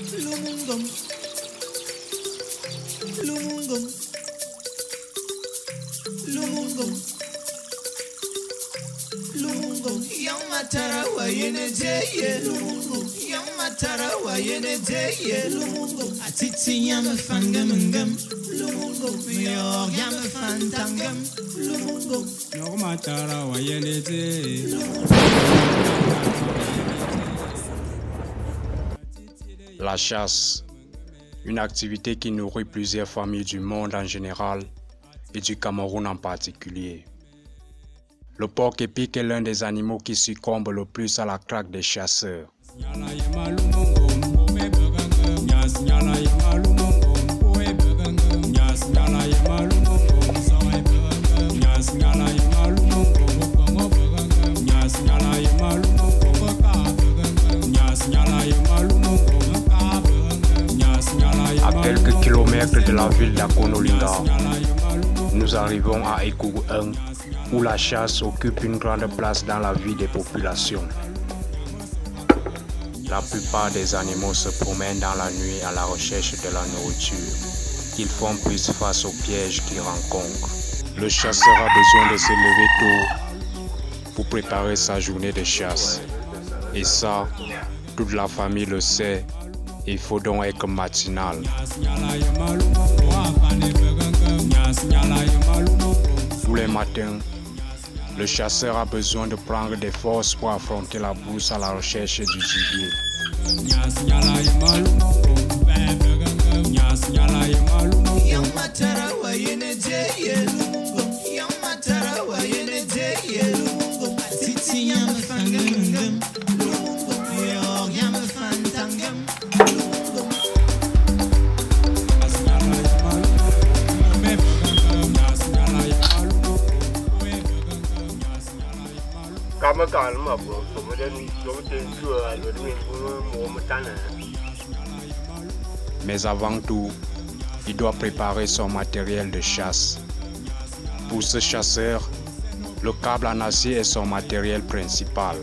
Lumungum, Lumungum, Lumungum, Lumungum. Young Matara, why in a day, Lumungum. Young Matara, why in a day, Lumungum. Atiti yam fangam, Lumungum. Your yam fantangam, Lumungum. Young Matara, why in a day. La chasse, une activité qui nourrit plusieurs familles du monde en général et du Cameroun en particulier. Le porc-épic est l'un des animaux qui succombe le plus à la traque des chasseurs. À quelques kilomètres de la ville d'Akonolinga, nous arrivons à Ekougou 1, où la chasse occupe une grande place dans la vie des populations. La plupart des animaux se promènent dans la nuit à la recherche de la nourriture. Ils font plus face aux pièges qu'ils rencontrent. Le chasseur a besoin de se lever tôt pour préparer sa journée de chasse. Et ça, toute la famille le sait. Il faut donc être matinal. Tous les matins, le chasseur a besoin de prendre des forces pour affronter la brousse à la recherche du gibier. Mais avant tout, il doit préparer son matériel de chasse. Pour ce chasseur, le câble en acier est son matériel principal.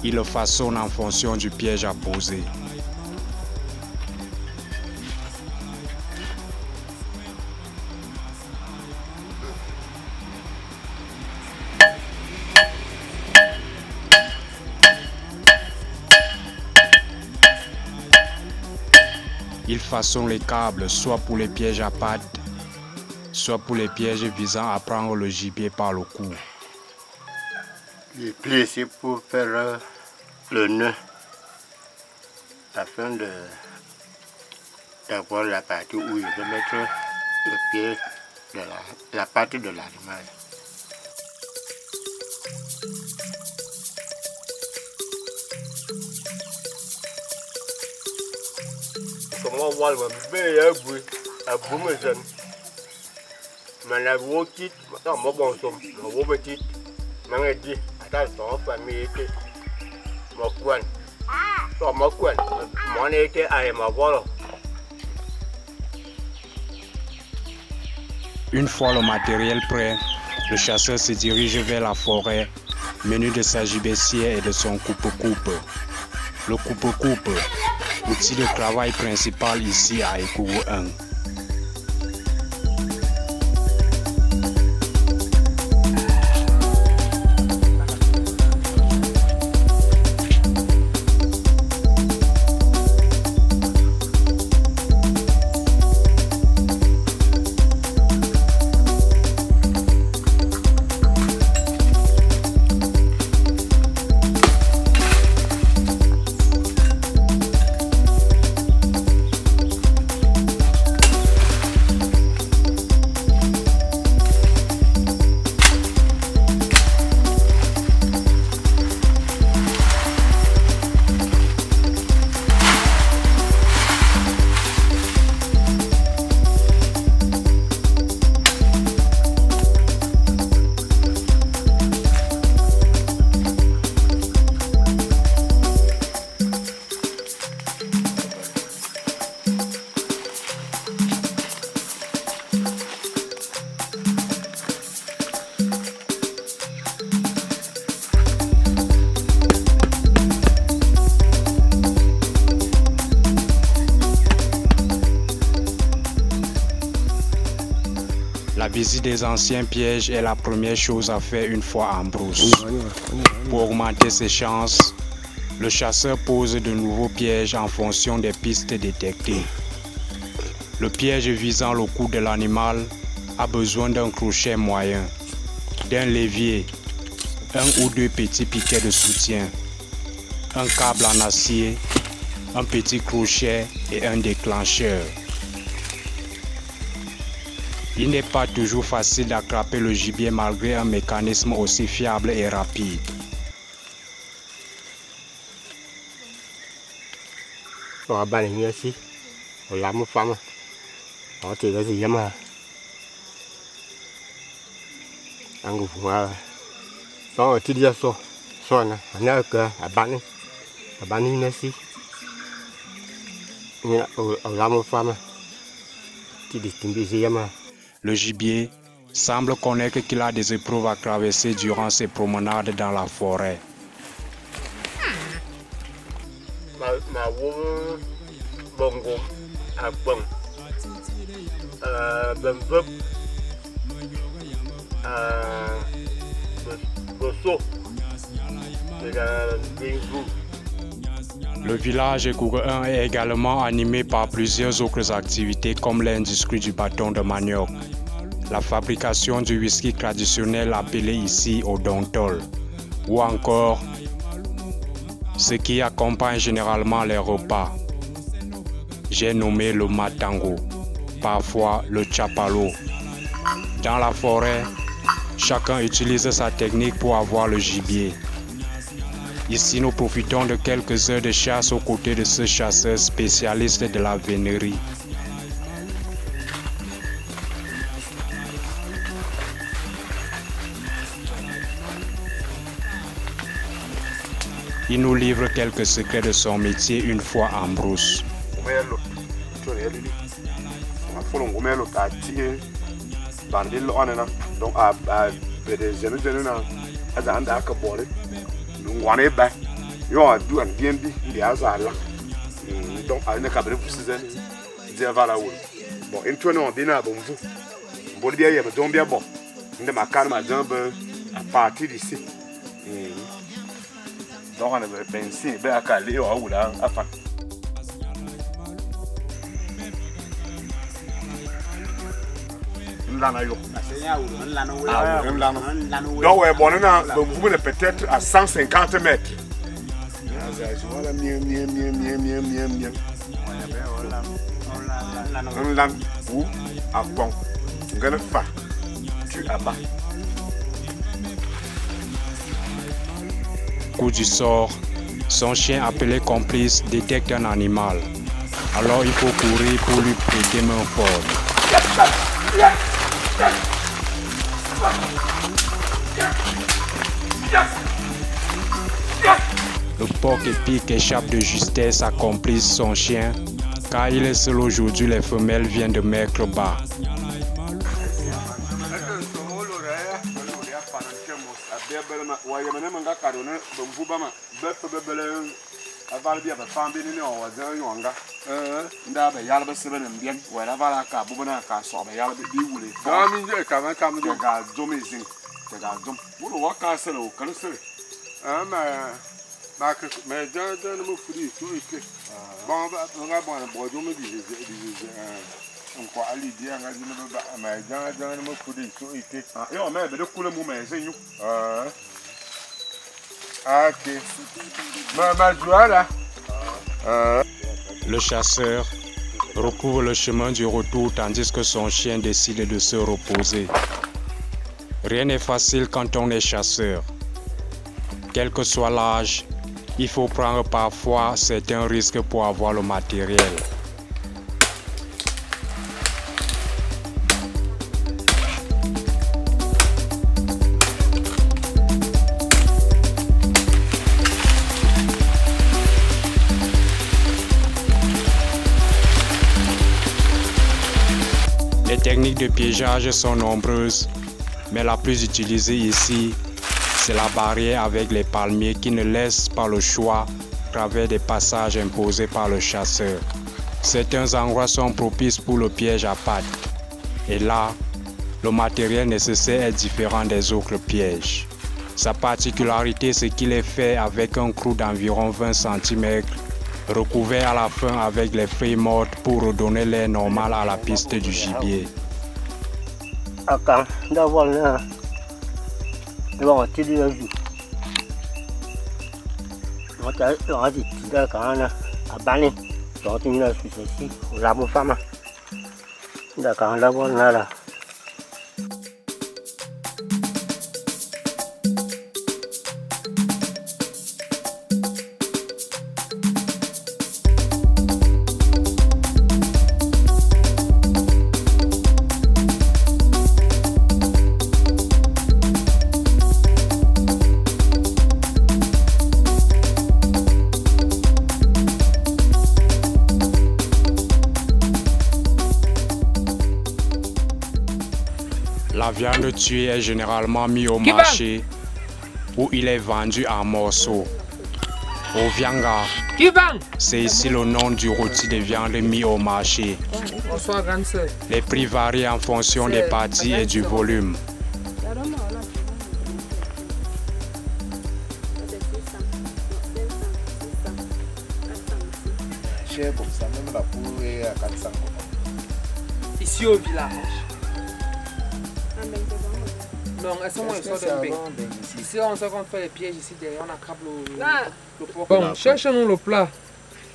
Il le façonne en fonction du piège à poser. Il façonne les câbles soit pour les pièges à pattes, soit pour les pièges visant à prendre le gibier par le cou. Les plis ici pour faire le nœud, afin d'avoir la partie où il veut mettre le pied de la patte de l'animal. Comment voir le meilleur bruit à bout de jeunes. Mais la voix petite, dans mon bon son, la voix petite, je dis, attends, ton famille était mon coin. Sur mon coin, mon était à ma voix. Une fois le matériel prêt, le chasseur se dirige vers la forêt, menu de sa gibecière et de son coupe-coupe. Le coupe-coupe, outil de travail principal ici à Ekougou 1. visite des anciens pièges est la première chose à faire une fois en brousse. Pour augmenter ses chances, le chasseur pose de nouveaux pièges en fonction des pistes détectées. Le piège visant le cou de l'animal a besoin d'un crochet moyen, d'un levier, un ou deux petits piquets de soutien, un câble en acier, un petit crochet et un déclencheur. Il n'est pas toujours facile d'attraper le gibier malgré un mécanisme aussi fiable et rapide. Rồi ba này nghe xí, rồi làm một phăm, họ chỉ cái gì mà ăn ngủ mà, đó là chỉ đi so nè, anh ấy cơ, bạn đi nghe xí, nghe ở làm một phăm, chỉ đi tìm cái gì mà. Le gibier semble connaître qu'il a des épreuves à traverser durant ses promenades dans la forêt. Mà uống bông gồm bông bông vấp bông xô Le village Kouguin est également animé par plusieurs autres activités comme l'industrie du bâton de manioc, la fabrication du whisky traditionnel appelé ici au Dontol, ou encore ce qui accompagne généralement les repas. J'ai nommé le matango, parfois le chapalo. Dans la forêt, chacun utilise sa technique pour avoir le gibier. Ici, nous profitons de quelques heures de chasse aux côtés de ce chasseur spécialiste de la vénerie. Il nous livre quelques secrets de son métier une fois en brousse. Donc on a pensé à caler au là afin. Donc ouais bon vous venez peut-être à 150 mètres. On l'a où à bon. On va faire tu abat. Coup du sort, son chien appelé complice détecte un animal. Alors il faut courir pour lui prêter main forte. Le porc épic échappe de justesse à complice son chien, car il est seul aujourd'hui, les femelles viennent de mettre bas. Le chasseur recouvre le chemin du retour tandis que son chien décide de se reposer. Rien n'est facile quand on est chasseur. Quel que soit l'âge, il faut prendre parfois certains risques pour avoir le matériel. Les techniques de piégeage sont nombreuses, mais la plus utilisée ici, c'est la barrière avec les palmiers qui ne laissent pas le choix à travers des passages imposés par le chasseur. Certains endroits sont propices pour le piège à pattes. Et là, Le matériel nécessaire est différent des autres pièges. Sa particularité, c'est qu'il est fait avec un clou d'environ 20 cm, recouvert à la fin avec les feuilles mortes pour redonner l'air normal à la piste du gibier. La viande tuée est généralement mise au marché où il est vendu en morceaux. Au Vianga, c'est ici le nom du rôti de viande mis au marché. Bonsoir, grande sœur. Les prix varient en fonction des parties et du volume. Ici au village. Non, ici on sait qu'on fait les pièges ici derrière, on attrape le porc. Bon, cherche-nous le plat.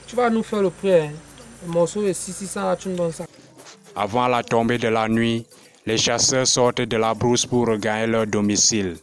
Tu vas nous faire le prix. Hein. Le morceau de 600, tu nous donnes ça. Avant la tombée de la nuit, les chasseurs sortent de la brousse pour regagner leur domicile.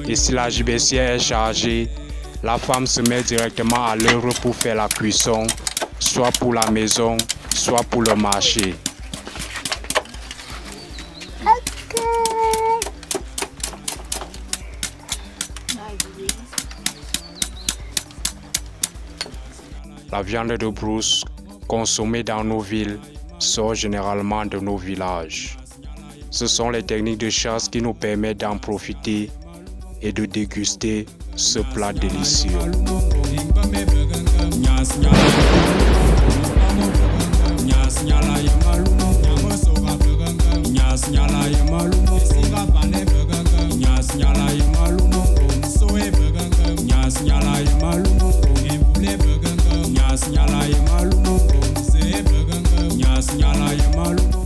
Et si la gibecière est chargée, la femme se met directement à l'œuvre pour faire la cuisson, soit pour la maison, soit pour le marché. La viande de brousse consommée dans nos villes sort généralement de nos villages. Ce sont les techniques de chasse qui nous permettent d'en profiter et de déguster ce plat délicieux. Nyala ye malumo,